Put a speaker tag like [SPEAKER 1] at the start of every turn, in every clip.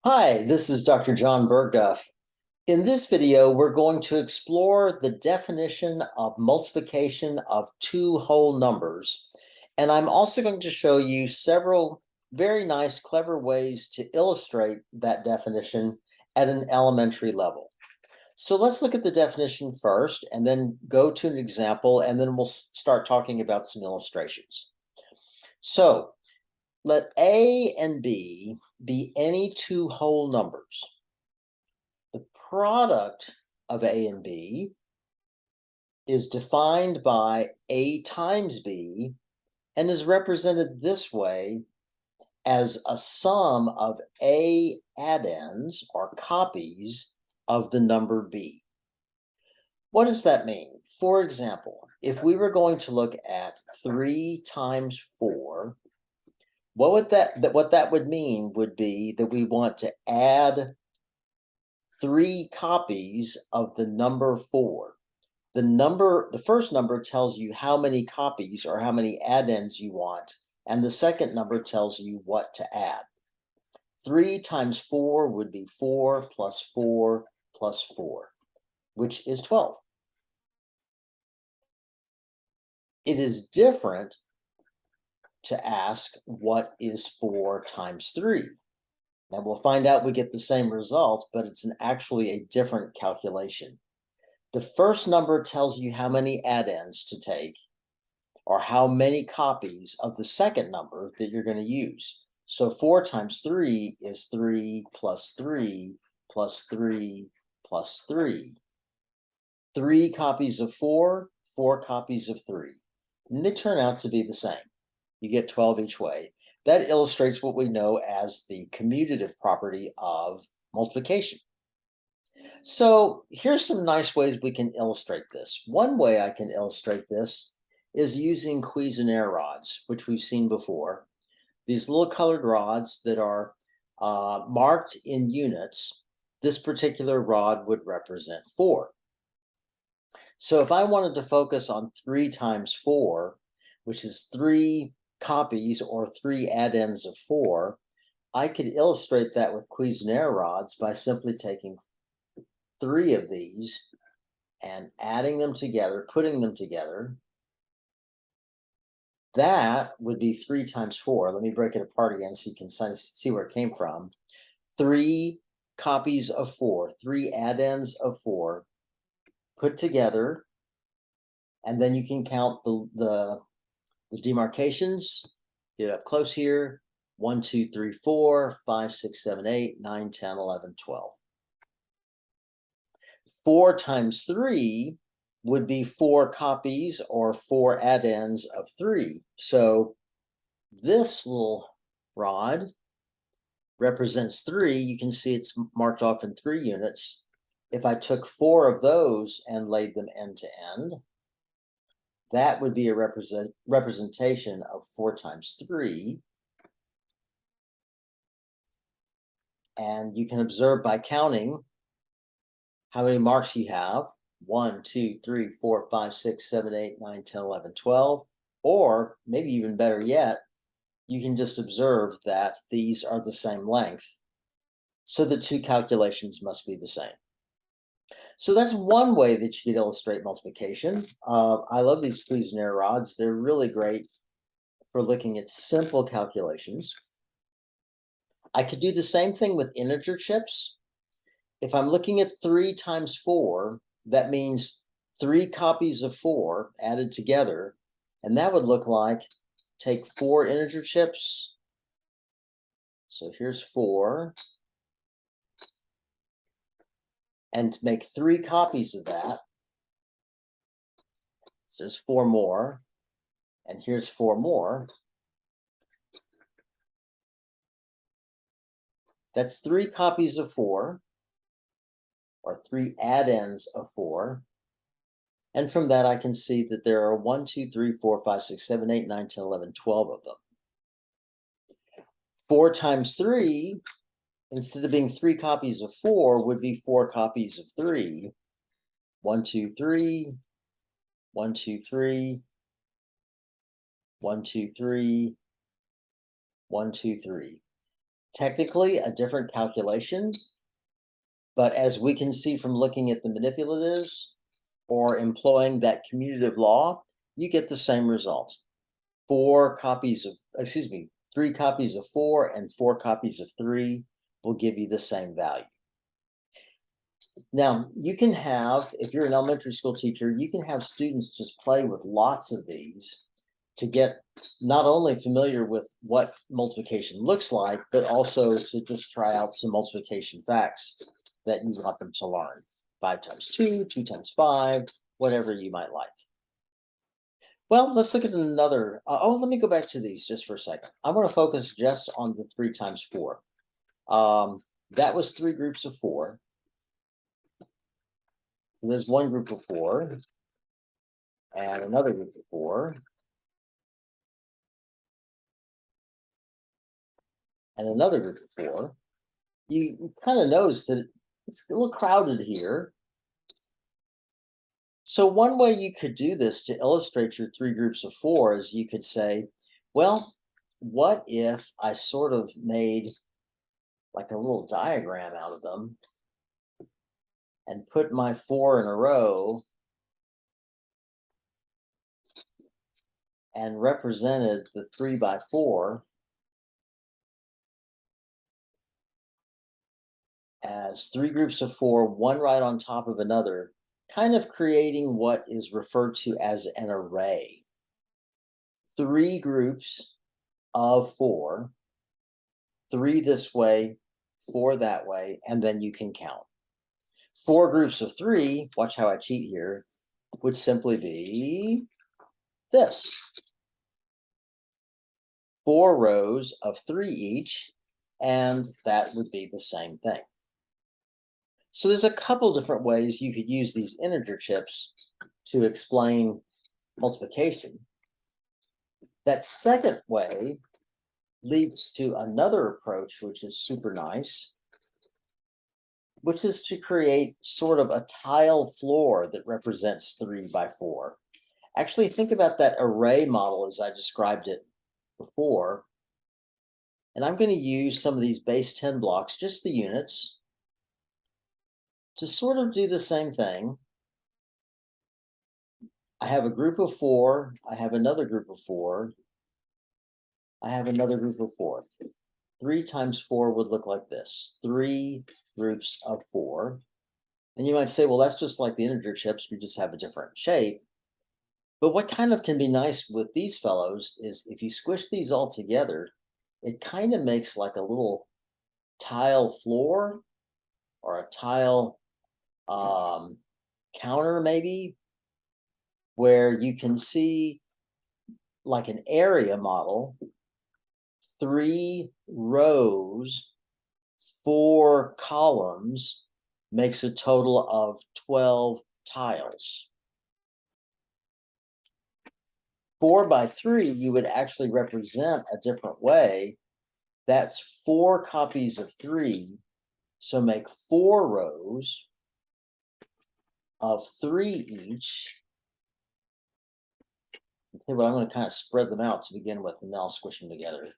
[SPEAKER 1] Hi, this is Dr. John Bergduff. In this video, we're going to explore the definition of multiplication of two whole numbers. And I'm also going to show you several very nice, clever ways to illustrate that definition at an elementary level. So let's look at the definition first, and then go to an example, and then we'll start talking about some illustrations. So let A and B be any two whole numbers. The product of A and B is defined by A times B and is represented this way as a sum of A addends or copies of the number B. What does that mean? For example, if we were going to look at 3 times 4, what that would mean would be that we want to add 3 copies of the number 4. The first number tells you how many copies or how many addends you want, and the second number tells you what to add. 3 times 4 would be 4 plus 4 plus 4, which is 12. It is different to ask what is 4 times 3. Now we'll find out we get the same result, but it's actually a different calculation. The first number tells you how many addends to take, or how many copies of the second number that you're going to use. So 4 times 3 is 3 plus 3 plus 3 plus 3. 3 copies of 4, 4 copies of 3. And they turn out to be the same. You get 12 each way. That illustrates what we know as the commutative property of multiplication. So here's some nice ways we can illustrate this. One way I can illustrate this is using Cuisenaire rods, which we've seen before. These little colored rods that are marked in units. This particular rod would represent 4. So if I wanted to focus on 3 times 4, which is 3 copies or 3 addends of 4, I could illustrate that with Cuisenaire rods by simply taking 3 of these and adding them together, putting them together. That would be 3 times 4. Let me break it apart again so you can see where it came from. 3 copies of 4, 3 addends of 4 put together, and then you can count the demarcations. Get up close here. 1, 2, 3, 4, 5, 6, 7, 8, 9, 10, 11, 12. 4 times 3 would be 4 copies or 4 addends of 3. So this little rod represents 3. You can see it's marked off in 3 units. If I took 4 of those and laid them end to end, that would be a representation of 4 times 3. And you can observe by counting how many marks you have. 1, 2, 3, 4, 5, 6, 7, 8, 9, 10, 11, 12. Or maybe even better yet, you can just observe that these are the same length. So the two calculations must be the same. So that's one way that you could illustrate multiplication. I love these Cuisenaire rods. They're really great for looking at simple calculations. I could do the same thing with integer chips. If I'm looking at 3 times 4, that means 3 copies of 4 added together. And that would look like, take 4 integer chips. So here's 4. And make 3 copies of that. So there's 4 more. And here's 4 more. That's 3 copies of 4, or 3 addends of 4. And from that, I can see that there are 1, 2, 3, 4, 5, 6, 7, 8, 9, 10, 11, 12 of them. 4 times 3, instead of being 3 copies of 4, would be 4 copies of 3. 1, 2, 3, 1, 2, 3, 1, 2, 3, 1, 2, 3. Technically a different calculation, but as we can see from looking at the manipulatives or employing that commutative law, you get the same result. 3 copies of 4 and 4 copies of 3 will give you the same value. Now, you can have, if you're an elementary school teacher, you can have students just play with lots of these to get not only familiar with what multiplication looks like, but also to just try out some multiplication facts that you want them to learn. 5 times 2, 2 times 5, whatever you might like. Well, let's look at another. Let me go back to these just for a second. I want to focus just on the 3 times 4. That was 3 groups of 4. There's one group of 4 and another group of 4 and another group of 4. You kind of notice that it's a little crowded here. So one way you could do this to illustrate your 3 groups of 4 is you could say, well, what if I sort of made like a little diagram out of them and put my 4 in a row and represented the 3 by 4 as 3 groups of 4, one right on top of another, kind of creating what is referred to as an array. 3 groups of 4, 3 this way, 4 that way, and then you can count. 4 groups of 3, watch how I cheat here, would simply be this. 4 rows of 3 each, and that would be the same thing. So there's a couple different ways you could use these integer chips to explain multiplication. That second way leads to another approach, which is super nice, which is to create sort of a tile floor that represents 3 by 4. Actually, think about that array model as I described it before. And I'm going to use some of these base 10 blocks, just the units, to sort of do the same thing. I have a group of 4. I have another group of 4. I have another group of 4. 3 times 4 would look like this. 3 groups of 4. And you might say, well, that's just like the integer chips. We just have a different shape. But what kind of can be nice with these fellows is if you squish these all together, it kind of makes like a little tile floor or a tile counter maybe, where you can see like an area model, 3 rows, 4 columns makes a total of 12 tiles. 4 by 3, you would actually represent a different way. That's 4 copies of 3. So make 4 rows of 3 each. Okay, well, I'm going to kind of spread them out to begin with, and then I'll squish them together.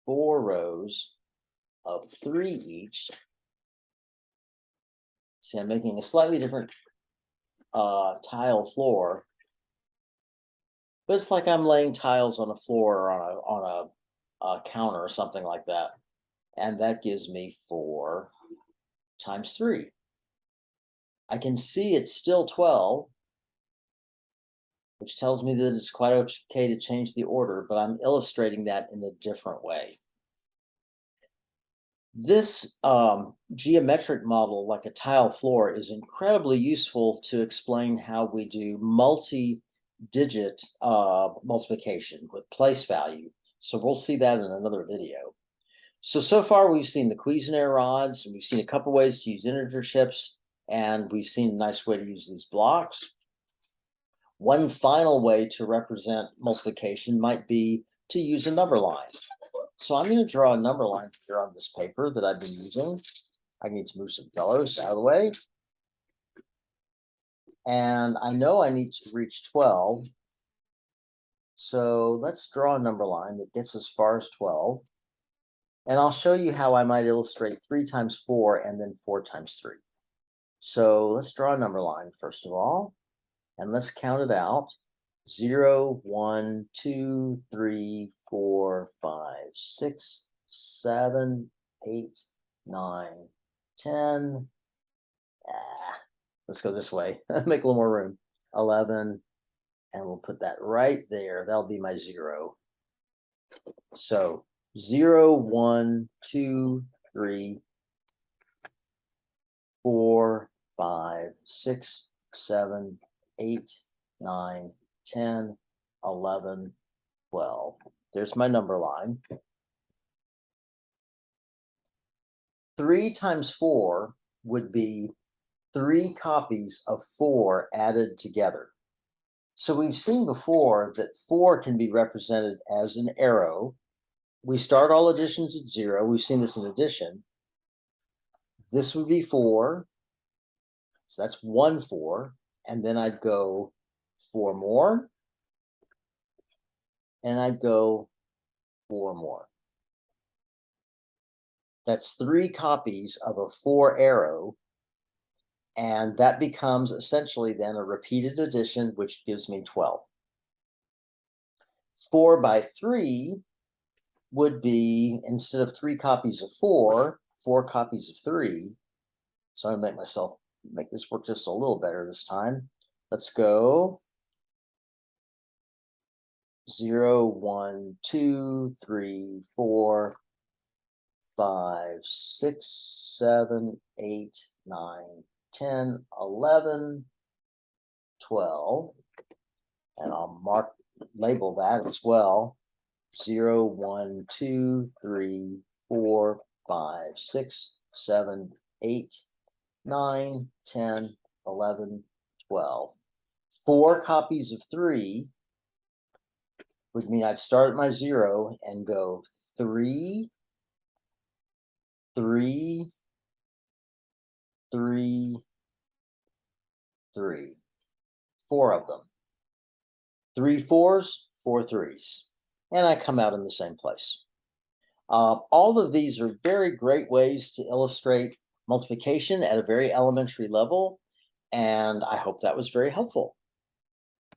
[SPEAKER 1] 4 rows of 3 each. See, I'm making a slightly different tile floor, but it's like I'm laying tiles on a floor or on a counter or something like that. And that gives me 4 times 3. I can see it's still 12, which tells me that it's quite okay to change the order, but I'm illustrating that in a different way. This geometric model, like a tile floor, is incredibly useful to explain how we do multi-digit multiplication with place value. So we'll see that in another video. So far we've seen the Cuisenaire rods, and we've seen a couple ways to use integer chips, and we've seen a nice way to use these blocks. One final way to represent multiplication might be to use a number line. So I'm going to draw a number line here on this paper that I've been using. I need to move some fellows out of the way. And I know I need to reach 12. So let's draw a number line that gets as far as 12. And I'll show you how I might illustrate 3 times 4 and then 4 times 3. So let's draw a number line first of all, and let's count it out. 0, 1, 2, 3, 4, 5, 6, 7, 8, 9, 10. Let's go this way. Make a little more room. 11, and we'll put that right there. That'll be my 0. So 0, 1, 2, 3, 4, 5, 6, 7, 8, 9, 10, 11, 12. There's my number line. 3 times 4 would be 3 copies of 4 added together. So we've seen before that 4 can be represented as an arrow. We start all additions at 0. We've seen this in addition. This would be 4. So that's 1 4. And then I'd go 4 more. And I'd go 4 more. That's 3 copies of a 4 arrow. And that becomes essentially then a repeated addition, which gives me 12. 4 by 3 would be, instead of 3 copies of 4, 4 copies of 3. So I'm going to make this work just a little better this time. Let's go 0, 1, 2, 3, 4, 5, 6, 7, 8, 9, 10, 11, 12. And I'll label that as well. 0, 1, 2, 3, 4, 5, 6, 7, 8, 9, 10, 11, 12. 4 copies of 3 would mean I'd start at my 0 and go 3, 3, 3, 3. 4 of them. 3 4s, 4 3s. And I come out in the same place. All of these are very great ways to illustrate multiplication at a very elementary level, and I hope that was very helpful.